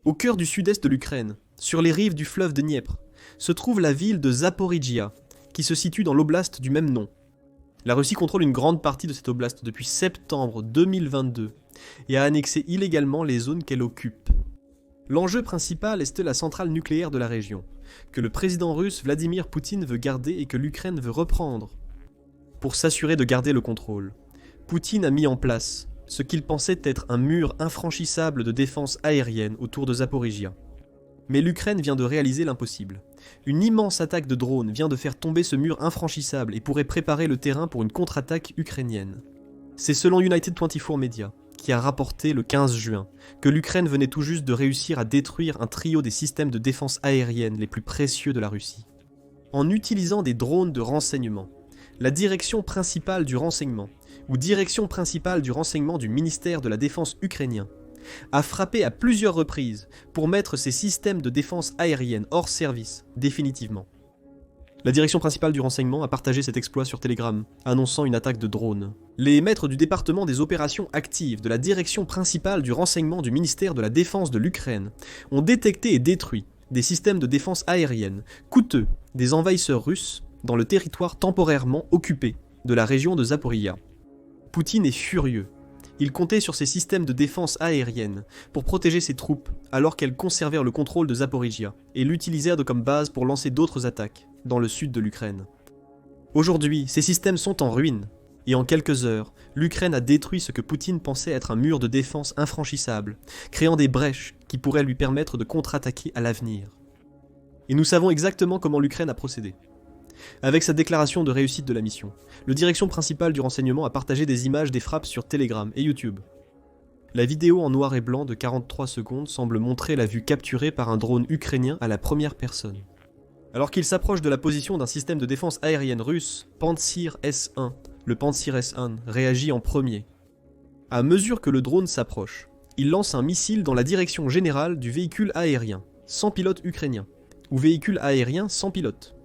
Au cœur du sud-est de l'Ukraine, sur les rives du fleuve de Dniepr, se trouve la ville de Zaporijia, qui se situe dans l'oblast du même nom. La Russie contrôle une grande partie de cette oblast depuis septembre 2022 et a annexé illégalement les zones qu'elle occupe. L'enjeu principal est la centrale nucléaire de la région, que le président russe Vladimir Poutine veut garder et que l'Ukraine veut reprendre. Pour s'assurer de garder le contrôle, Poutine a mis en place ce qu'il pensait être un mur infranchissable de défense aérienne autour de Zaporijia. Mais l'Ukraine vient de réaliser l'impossible. Une immense attaque de drones vient de faire tomber ce mur infranchissable et pourrait préparer le terrain pour une contre-attaque ukrainienne. C'est selon United 24 Media, qui a rapporté le 15 juin, que l'Ukraine venait tout juste de réussir à détruire un trio des systèmes de défense aérienne les plus précieux de la Russie. En utilisant des drones de renseignement, la direction principale du renseignement, ou direction principale du renseignement du ministère de la Défense ukrainien, a frappé à plusieurs reprises pour mettre ces systèmes de défense aérienne hors service, définitivement. La direction principale du renseignement a partagé cet exploit sur Telegram, annonçant une attaque de drone. Les maîtres du département des opérations actives de la direction principale du renseignement du ministère de la Défense de l'Ukraine ont détecté et détruit des systèmes de défense aérienne coûteux des envahisseurs russes dans le territoire temporairement occupé de la région de Zaporijia. Poutine est furieux. Il comptait sur ces systèmes de défense aérienne pour protéger ses troupes alors qu'elles conservèrent le contrôle de Zaporijia et l'utilisèrent comme base pour lancer d'autres attaques dans le sud de l'Ukraine. Aujourd'hui, ces systèmes sont en ruine et en quelques heures, l'Ukraine a détruit ce que Poutine pensait être un mur de défense infranchissable, créant des brèches qui pourraient lui permettre de contre-attaquer à l'avenir. Et nous savons exactement comment l'Ukraine a procédé. Avec sa déclaration de réussite de la mission, le direction principal du renseignement a partagé des images des frappes sur Telegram et YouTube. La vidéo en noir et blanc de 43 secondes semble montrer la vue capturée par un drone ukrainien à la première personne. Alors qu'il s'approche de la position d'un système de défense aérienne russe, Pantsir S-1, le Pantsir S-1 réagit en premier. À mesure que le drone s'approche, il lance un missile dans la direction générale du véhicule aérien, sans pilote ukrainien, ou véhicule aérien sans pilote.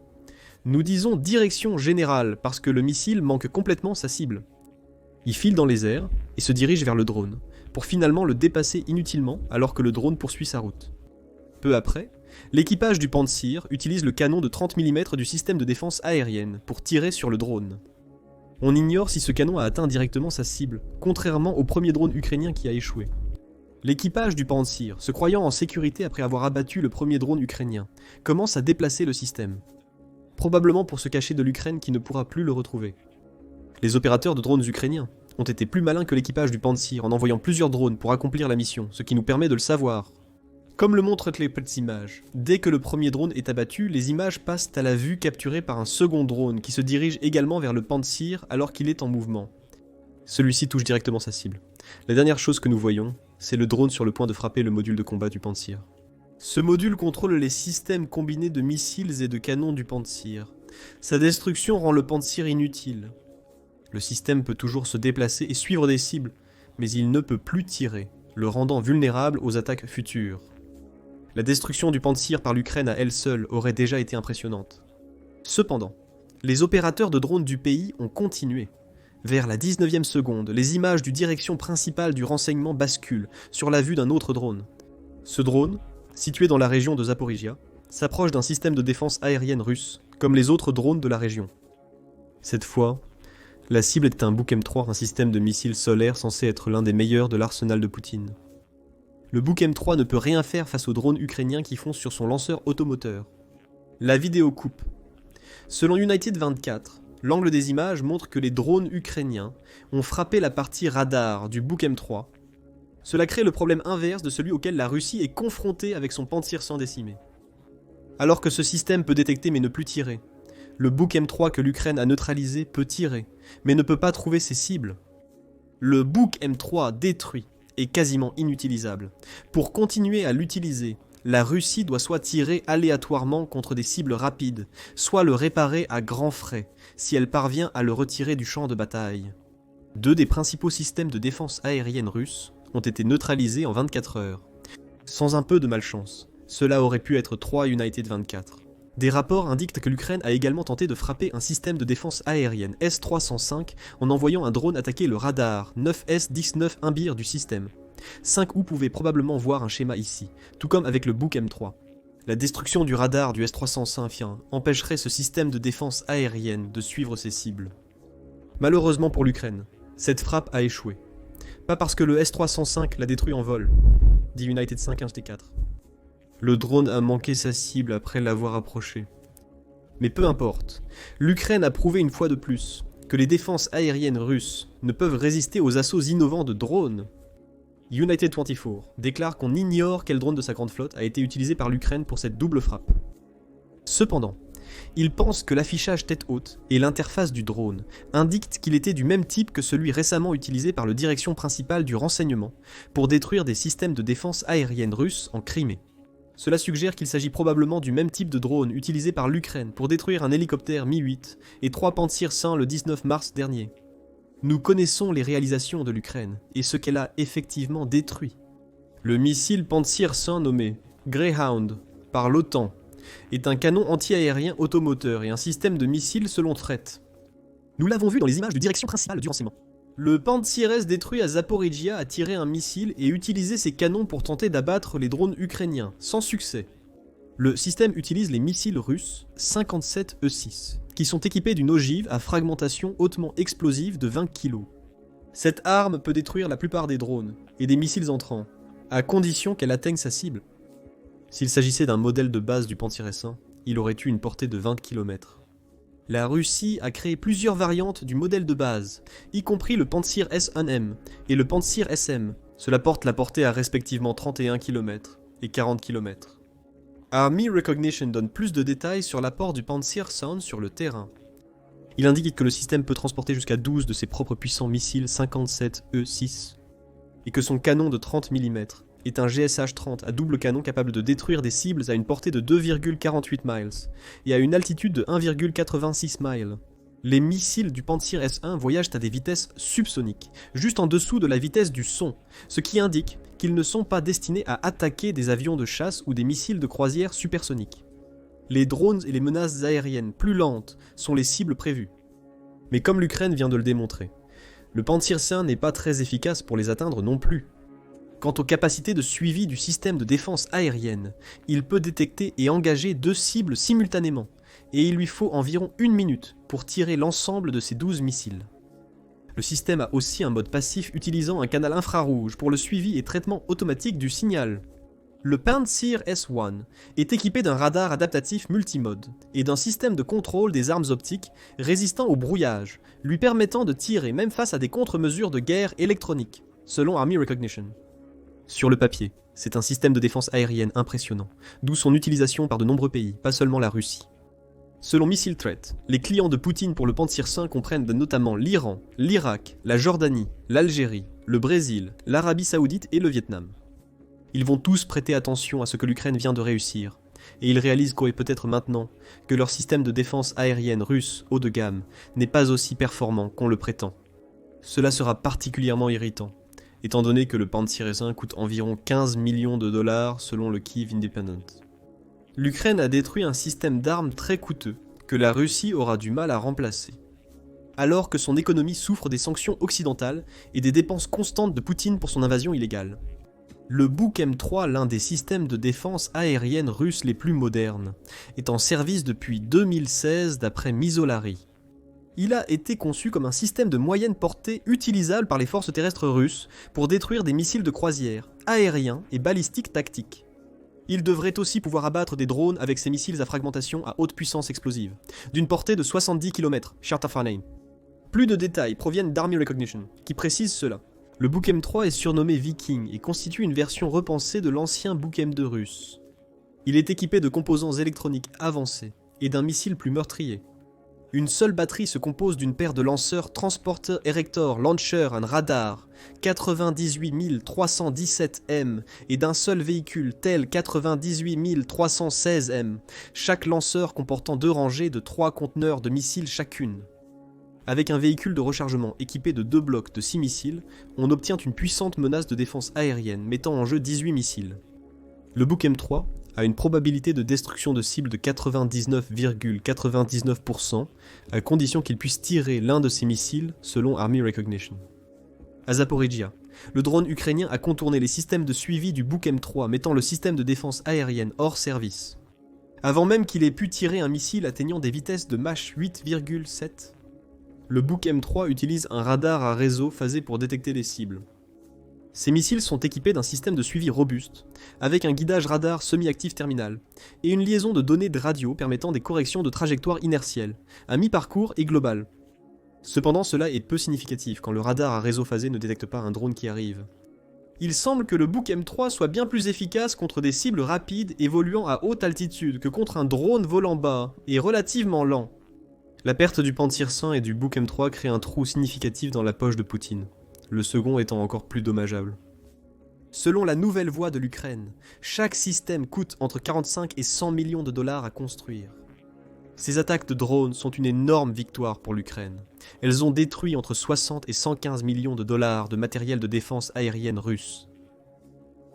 Nous disons direction générale parce que le missile manque complètement sa cible. Il file dans les airs et se dirige vers le drone, pour finalement le dépasser inutilement alors que le drone poursuit sa route. Peu après, l'équipage du Pantsir utilise le canon de 30 mm du système de défense aérienne pour tirer sur le drone. On ignore si ce canon a atteint directement sa cible, contrairement au premier drone ukrainien qui a échoué. L'équipage du Pantsir, se croyant en sécurité après avoir abattu le premier drone ukrainien, commence à déplacer le système. Probablement pour se cacher de l'Ukraine qui ne pourra plus le retrouver. Les opérateurs de drones ukrainiens ont été plus malins que l'équipage du Pantsir en envoyant plusieurs drones pour accomplir la mission, ce qui nous permet de le savoir. Comme le montrent les petites images, dès que le premier drone est abattu, les images passent à la vue capturée par un second drone qui se dirige également vers le Pantsir alors qu'il est en mouvement. Celui-ci touche directement sa cible. La dernière chose que nous voyons, c'est le drone sur le point de frapper le module de combat du Pantsir. Ce module contrôle les systèmes combinés de missiles et de canons du Pantsir. Sa destruction rend le Pantsir inutile. Le système peut toujours se déplacer et suivre des cibles, mais il ne peut plus tirer, le rendant vulnérable aux attaques futures. La destruction du Pantsir par l'Ukraine à elle seule aurait déjà été impressionnante. Cependant, les opérateurs de drones du pays ont continué. Vers la 19e seconde, les images du direction principale du renseignement basculent sur la vue d'un autre drone. Ce drone, situé dans la région de Zaporijia, s'approche d'un système de défense aérienne russe, comme les autres drones de la région. Cette fois, la cible était un Buk M3, un système de missiles solaires censé être l'un des meilleurs de l'arsenal de Poutine. Le Buk M3 ne peut rien faire face aux drones ukrainiens qui foncent sur son lanceur automoteur. La vidéo coupe. Selon United 24, l'angle des images montre que les drones ukrainiens ont frappé la partie radar du Buk M3. Cela crée le problème inverse de celui auquel la Russie est confrontée avec son Pantsir 100 décimé. Alors que ce système peut détecter mais ne plus tirer, le Buk M3 que l'Ukraine a neutralisé peut tirer, mais ne peut pas trouver ses cibles. Le Buk M3 détruit est quasiment inutilisable. Pour continuer à l'utiliser, la Russie doit soit tirer aléatoirement contre des cibles rapides, soit le réparer à grands frais, si elle parvient à le retirer du champ de bataille. Deux des principaux systèmes de défense aérienne russes ont été neutralisés en 24 heures. Sans un peu de malchance, cela aurait pu être 3 United 24. Des rapports indiquent que l'Ukraine a également tenté de frapper un système de défense aérienne S-305 en envoyant un drone attaquer le radar 9S-19 Imbir du système. 5 pouvaient probablement voir un schéma ici, tout comme avec le Buk M3. La destruction du radar du S-305 empêcherait ce système de défense aérienne de suivre ses cibles. Malheureusement pour l'Ukraine, cette frappe a échoué. Pas parce que le S-305 l'a détruit en vol, dit United 5-1-T4. Le drone a manqué sa cible après l'avoir approché. Mais peu importe, l'Ukraine a prouvé une fois de plus que les défenses aériennes russes ne peuvent résister aux assauts innovants de drones. United 24 déclare qu'on ignore quel drone de sa grande flotte a été utilisé par l'Ukraine pour cette double frappe. Cependant, il pense que l'affichage tête haute et l'interface du drone indiquent qu'il était du même type que celui récemment utilisé par la direction principale du renseignement pour détruire des systèmes de défense aérienne russes en Crimée. Cela suggère qu'il s'agit probablement du même type de drone utilisé par l'Ukraine pour détruire un hélicoptère Mi-8 et 3 Pantsir 100 le 19 mars dernier. Nous connaissons les réalisations de l'Ukraine et ce qu'elle a effectivement détruit. Le missile Pantsir 100 nommé Greyhound par l'OTAN est un canon anti-aérien automoteur et un système de missiles selon Threat. Nous l'avons vu dans les images de direction principale du renseignement. Le Pantsir S détruit à Zaporizhia a tiré un missile et utilisé ses canons pour tenter d'abattre les drones ukrainiens, sans succès. Le système utilise les missiles russes 57E6, qui sont équipés d'une ogive à fragmentation hautement explosive de 20 kg. Cette arme peut détruire la plupart des drones et des missiles entrants, à condition qu'elle atteigne sa cible. S'il s'agissait d'un modèle de base du Pantsir S1, il aurait eu une portée de 20 km. La Russie a créé plusieurs variantes du modèle de base, y compris le Pantsir S1M et le Pantsir SM. Cela porte la portée à respectivement 31 km et 40 km. Army Recognition donne plus de détails sur l'apport du Pantsir Sound sur le terrain. Il indique que le système peut transporter jusqu'à 12 de ses propres puissants missiles 57E6 et que son canon de 30 mm est un GSH-30 à double canon capable de détruire des cibles à une portée de 2,48 miles et à une altitude de 1,86 miles. Les missiles du Pantsir S1 voyagent à des vitesses subsoniques, juste en dessous de la vitesse du son, ce qui indique qu'ils ne sont pas destinés à attaquer des avions de chasse ou des missiles de croisière supersoniques. Les drones et les menaces aériennes plus lentes sont les cibles prévues. Mais comme l'Ukraine vient de le démontrer, le Pantsir S1 n'est pas très efficace pour les atteindre non plus. Quant aux capacités de suivi du système de défense aérienne, il peut détecter et engager 2 cibles simultanément, et il lui faut environ 1 minute pour tirer l'ensemble de ces 12 missiles. Le système a aussi un mode passif utilisant un canal infrarouge pour le suivi et traitement automatique du signal. Le Pantsir S1 est équipé d'un radar adaptatif multimode et d'un système de contrôle des armes optiques résistant au brouillage, lui permettant de tirer même face à des contre-mesures de guerre électroniques, selon Army Recognition. Sur le papier, c'est un système de défense aérienne impressionnant, d'où son utilisation par de nombreux pays, pas seulement la Russie. Selon Missile Threat, les clients de Poutine pour le Pantsir 5 comprennent notamment l'Iran, l'Irak, la Jordanie, l'Algérie, le Brésil, l'Arabie Saoudite et le Vietnam. Ils vont tous prêter attention à ce que l'Ukraine vient de réussir, et ils réalisent peut-être maintenant que leur système de défense aérienne russe haut de gamme n'est pas aussi performant qu'on le prétend. Cela sera particulièrement irritant, étant donné que le Pantsir S1 coûte environ 15 millions de dollars selon le Kyiv Independent. L'Ukraine a détruit un système d'armes très coûteux que la Russie aura du mal à remplacer, alors que son économie souffre des sanctions occidentales et des dépenses constantes de Poutine pour son invasion illégale. Le Buk M3, l'un des systèmes de défense aérienne russes les plus modernes, est en service depuis 2016 d'après Misolari. Il a été conçu comme un système de moyenne portée utilisable par les forces terrestres russes pour détruire des missiles de croisière, aériens et balistiques tactiques. Il devrait aussi pouvoir abattre des drones avec ses missiles à fragmentation à haute puissance explosive, d'une portée de 70 km, Chartafarnain. Plus de détails proviennent d'Army Recognition, qui précise cela. Le Buk M3 est surnommé Viking et constitue une version repensée de l'ancien Buk M2 russe. Il est équipé de composants électroniques avancés et d'un missile plus meurtrier. Une seule batterie se compose d'une paire de lanceurs Transporter Erector Launcher and Radar 98 317M et d'un seul véhicule tel 98 316M, chaque lanceur comportant 2 rangées de 3 conteneurs de missiles chacune. Avec un véhicule de rechargement équipé de 2 blocs de 6 missiles, on obtient une puissante menace de défense aérienne mettant en jeu 18 missiles. Le Buk M3 a une probabilité de destruction de cible de 99,99% à condition qu'il puisse tirer l'un de ses missiles selon Army Recognition. À Zaporizhia, le drone ukrainien a contourné les systèmes de suivi du Buk M3, mettant le système de défense aérienne hors service. Avant même qu'il ait pu tirer un missile atteignant des vitesses de Mach 8,7, le Buk M3 utilise un radar à réseau phasé pour détecter les cibles. Ces missiles sont équipés d'un système de suivi robuste, avec un guidage radar semi-actif terminal, et une liaison de données de radio permettant des corrections de trajectoire inertielle, à mi-parcours et globale. Cependant, cela est peu significatif quand le radar à réseau phasé ne détecte pas un drone qui arrive. Il semble que le Buk M3 soit bien plus efficace contre des cibles rapides évoluant à haute altitude que contre un drone volant bas et relativement lent. La perte du Pantsir 100 et du Buk M3 crée un trou significatif dans la poche de Poutine, le second étant encore plus dommageable. Selon la nouvelle voix de l'Ukraine, chaque système coûte entre 45 et 100 millions de dollars à construire. Ces attaques de drones sont une énorme victoire pour l'Ukraine. Elles ont détruit entre 60 et 115 millions de dollars de matériel de défense aérienne russe.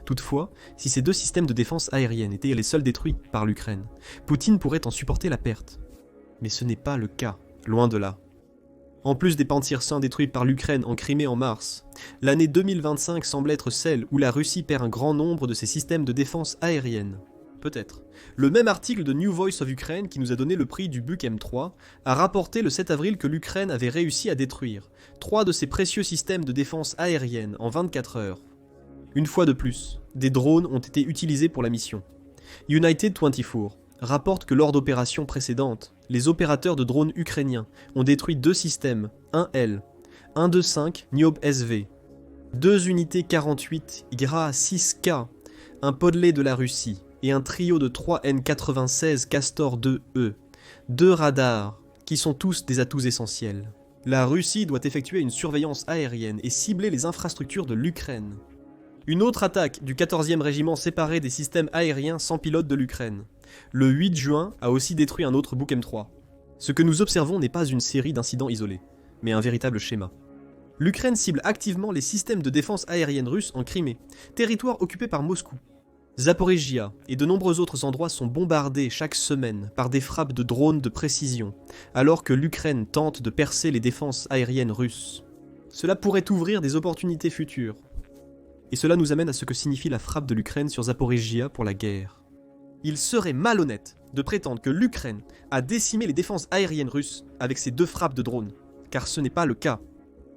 Toutefois, si ces deux systèmes de défense aérienne étaient les seuls détruits par l'Ukraine, Poutine pourrait en supporter la perte. Mais ce n'est pas le cas, loin de là. En plus des Pantsir 100 détruits par l'Ukraine en Crimée en mars, l'année 2025 semble être celle où la Russie perd un grand nombre de ses systèmes de défense aérienne. Peut-être. Le même article de New Voice of Ukraine qui nous a donné le prix du Buk M3 a rapporté le 7 avril que l'Ukraine avait réussi à détruire 3 de ses précieux systèmes de défense aérienne en 24 heures. Une fois de plus, des drones ont été utilisés pour la mission. United 24 rapporte que lors d'opérations précédentes, les opérateurs de drones ukrainiens ont détruit 2 systèmes, 1L, 125 Niob SV, 2 unités 48 Gra 6K, un Podley de la Russie et un trio de 3 N96 Castor 2E, 2 radars, qui sont tous des atouts essentiels. La Russie doit effectuer une surveillance aérienne et cibler les infrastructures de l'Ukraine. Une autre attaque du 14e régiment séparé des systèmes aériens sans pilote de l'Ukraine. Le 8 juin a aussi détruit un autre Buk M3. Ce que nous observons n'est pas une série d'incidents isolés, mais un véritable schéma. L'Ukraine cible activement les systèmes de défense aérienne russes en Crimée, territoire occupé par Moscou. Zaporizhia et de nombreux autres endroits sont bombardés chaque semaine par des frappes de drones de précision, alors que l'Ukraine tente de percer les défenses aériennes russes. Cela pourrait ouvrir des opportunités futures. Et cela nous amène à ce que signifie la frappe de l'Ukraine sur Zaporizhia pour la guerre. Il serait malhonnête de prétendre que l'Ukraine a décimé les défenses aériennes russes avec ces 2 frappes de drones, car ce n'est pas le cas.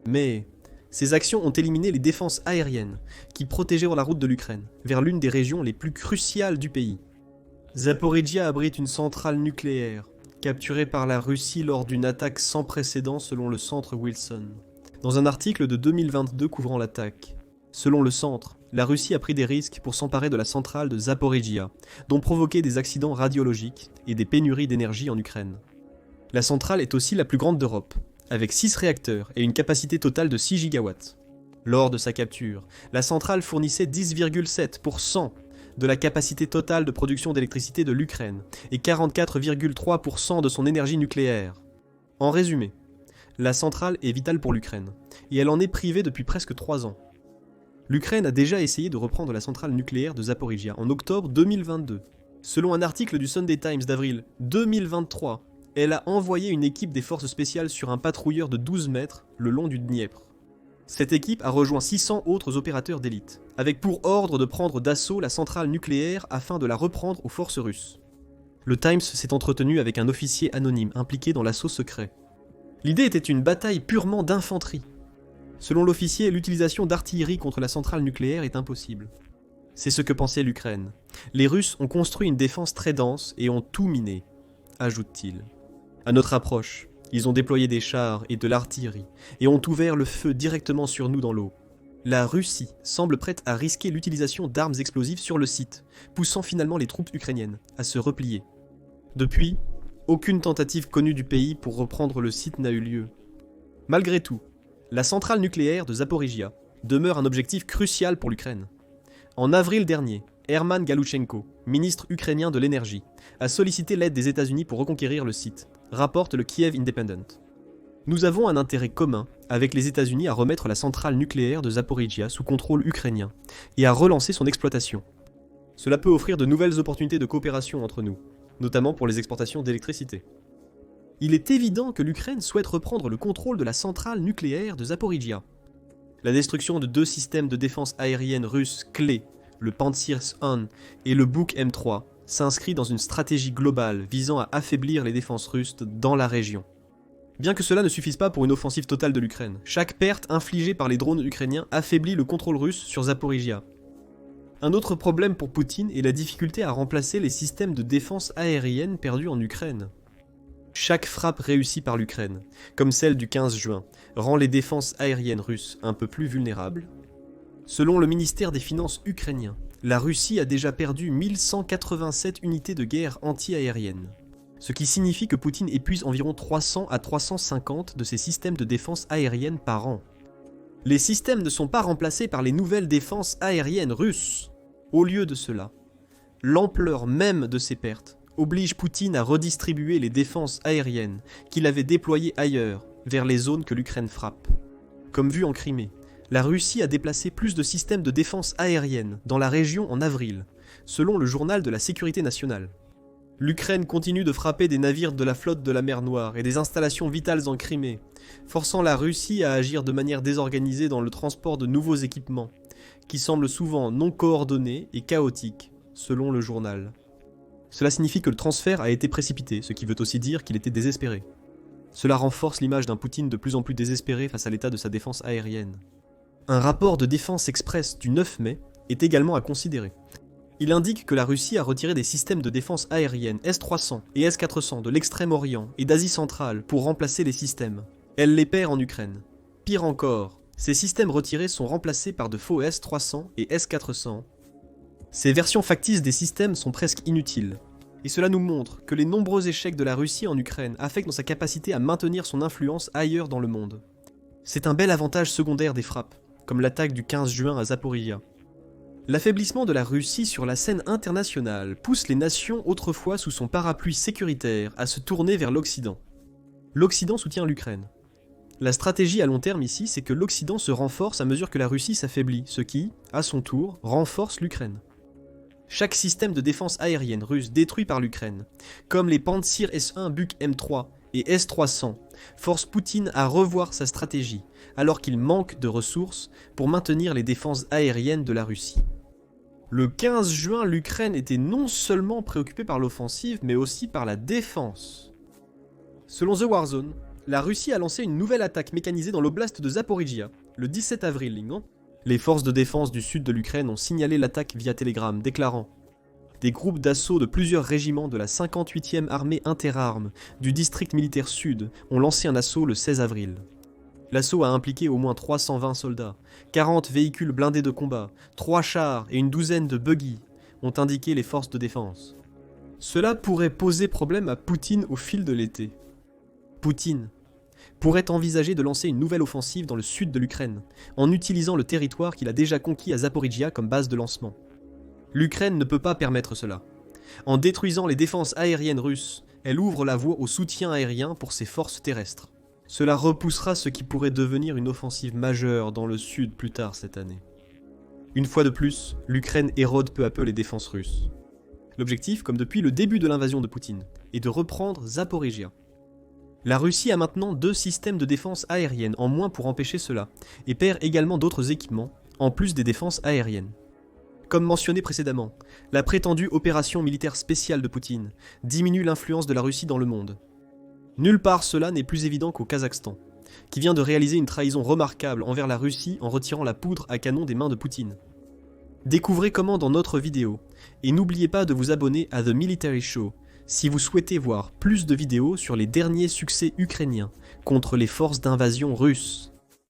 Mais ces actions ont éliminé les défenses aériennes qui protégeaient la route de l'Ukraine, vers l'une des régions les plus cruciales du pays. Zaporizhia abrite une centrale nucléaire, capturée par la Russie lors d'une attaque sans précédent selon le centre Wilson. Dans un article de 2022 couvrant l'attaque, selon le centre, la Russie a pris des risques pour s'emparer de la centrale de Zaporizhia, dont provoquaient des accidents radiologiques et des pénuries d'énergie en Ukraine. La centrale est aussi la plus grande d'Europe, avec 6 réacteurs et une capacité totale de 6 gigawatts. Lors de sa capture, la centrale fournissait 10,7% de la capacité totale de production d'électricité de l'Ukraine et 44,3% de son énergie nucléaire. En résumé, la centrale est vitale pour l'Ukraine, et elle en est privée depuis presque 3 ans. L'Ukraine a déjà essayé de reprendre la centrale nucléaire de Zaporizhia en octobre 2022. Selon un article du Sunday Times d'avril 2023, elle a envoyé une équipe des forces spéciales sur un patrouilleur de 12 mètres le long du Dniepr. Cette équipe a rejoint 600 autres opérateurs d'élite, avec pour ordre de prendre d'assaut la centrale nucléaire afin de la reprendre aux forces russes. Le Times s'est entretenu avec un officier anonyme impliqué dans l'assaut secret. L'idée était une bataille purement d'infanterie. Selon l'officier, l'utilisation d'artillerie contre la centrale nucléaire est impossible. C'est ce que pensait l'Ukraine. Les Russes ont construit une défense très dense et ont tout miné, ajoute-t-il. À notre approche, ils ont déployé des chars et de l'artillerie et ont ouvert le feu directement sur nous dans l'eau. La Russie semble prête à risquer l'utilisation d'armes explosives sur le site, poussant finalement les troupes ukrainiennes à se replier. Depuis, aucune tentative connue du pays pour reprendre le site n'a eu lieu. Malgré tout, la centrale nucléaire de Zaporizhia demeure un objectif crucial pour l'Ukraine. En avril dernier, Herman Galuchenko, ministre ukrainien de l'énergie, a sollicité l'aide des États-Unis pour reconquérir le site, rapporte le Kiev Independent. Nous avons un intérêt commun avec les États-Unis à remettre la centrale nucléaire de Zaporizhia sous contrôle ukrainien et à relancer son exploitation. Cela peut offrir de nouvelles opportunités de coopération entre nous, notamment pour les exportations d'électricité. Il est évident que l'Ukraine souhaite reprendre le contrôle de la centrale nucléaire de Zaporizhia. La destruction de 2 systèmes de défense aérienne russes clés, le Pantsir-1 et le Buk M3, s'inscrit dans une stratégie globale visant à affaiblir les défenses russes dans la région. Bien que cela ne suffise pas pour une offensive totale de l'Ukraine, chaque perte infligée par les drones ukrainiens affaiblit le contrôle russe sur Zaporizhia. Un autre problème pour Poutine est la difficulté à remplacer les systèmes de défense aérienne perdus en Ukraine. Chaque frappe réussie par l'Ukraine, comme celle du 15 juin, rend les défenses aériennes russes un peu plus vulnérables. Selon le ministère des Finances ukrainien, la Russie a déjà perdu 1187 unités de guerre anti-aériennes, ce qui signifie que Poutine épuise environ 300 à 350 de ses systèmes de défense aérienne par an. Les systèmes ne sont pas remplacés par les nouvelles défenses aériennes russes. Au lieu de cela, l'ampleur même de ces pertes oblige Poutine à redistribuer les défenses aériennes qu'il avait déployées ailleurs, vers les zones que l'Ukraine frappe. Comme vu en Crimée, la Russie a déplacé plus de systèmes de défense aérienne dans la région en avril, selon le journal de la Sécurité nationale. L'Ukraine continue de frapper des navires de la flotte de la mer Noire et des installations vitales en Crimée, forçant la Russie à agir de manière désorganisée dans le transport de nouveaux équipements, qui semblent souvent non coordonnés et chaotiques, selon le journal. Cela signifie que le transfert a été précipité, ce qui veut aussi dire qu'il était désespéré. Cela renforce l'image d'un Poutine de plus en plus désespéré face à l'état de sa défense aérienne. Un rapport de défense express du 9 mai est également à considérer. Il indique que la Russie a retiré des systèmes de défense aérienne S-300 et S-400 de l'Extrême-Orient et d'Asie centrale pour remplacer les systèmes. Elle les perd en Ukraine. Pire encore, ces systèmes retirés sont remplacés par de faux S-300 et S-400. Ces versions factices des systèmes sont presque inutiles. Et cela nous montre que les nombreux échecs de la Russie en Ukraine affectent dans sa capacité à maintenir son influence ailleurs dans le monde. C'est un bel avantage secondaire des frappes, comme l'attaque du 15 juin à Zaporizhia. L'affaiblissement de la Russie sur la scène internationale pousse les nations autrefois sous son parapluie sécuritaire à se tourner vers l'Occident. L'Occident soutient l'Ukraine. La stratégie à long terme ici, c'est que l'Occident se renforce à mesure que la Russie s'affaiblit, ce qui, à son tour, renforce l'Ukraine. Chaque système de défense aérienne russe détruit par l'Ukraine, comme les Pantsir S-1 Buk M3 et S-300, force Poutine à revoir sa stratégie, alors qu'il manque de ressources pour maintenir les défenses aériennes de la Russie. Le 15 juin, l'Ukraine était non seulement préoccupée par l'offensive, mais aussi par la défense. Selon The Warzone, la Russie a lancé une nouvelle attaque mécanisée dans l'oblast de Zaporizhia, le 17 avril. Les forces de défense du sud de l'Ukraine ont signalé l'attaque via Telegram, déclarant « Des groupes d'assaut de plusieurs régiments de la 58e armée interarmes du district militaire sud ont lancé un assaut le 16 avril. L'assaut a impliqué au moins 320 soldats, 40 véhicules blindés de combat, 3 chars et une douzaine de buggy, ont indiqué les forces de défense. Cela pourrait poser problème à Poutine au fil de l'été. Poutine pourrait envisager de lancer une nouvelle offensive dans le sud de l'Ukraine, en utilisant le territoire qu'il a déjà conquis à Zaporizhia comme base de lancement. L'Ukraine ne peut pas permettre cela. En détruisant les défenses aériennes russes, elle ouvre la voie au soutien aérien pour ses forces terrestres. Cela repoussera ce qui pourrait devenir une offensive majeure dans le sud plus tard cette année. Une fois de plus, l'Ukraine érode peu à peu les défenses russes. L'objectif, comme depuis le début de l'invasion de Poutine, est de reprendre Zaporizhia. La Russie a maintenant 2 systèmes de défense aérienne en moins pour empêcher cela, et perd également d'autres équipements, en plus des défenses aériennes. Comme mentionné précédemment, la prétendue opération militaire spéciale de Poutine diminue l'influence de la Russie dans le monde. Nulle part cela n'est plus évident qu'au Kazakhstan, qui vient de réaliser une trahison remarquable envers la Russie en retirant la poudre à canon des mains de Poutine. Découvrez comment dans notre vidéo, et n'oubliez pas de vous abonner à The Military Show, si vous souhaitez voir plus de vidéos sur les derniers succès ukrainiens contre les forces d'invasion russes.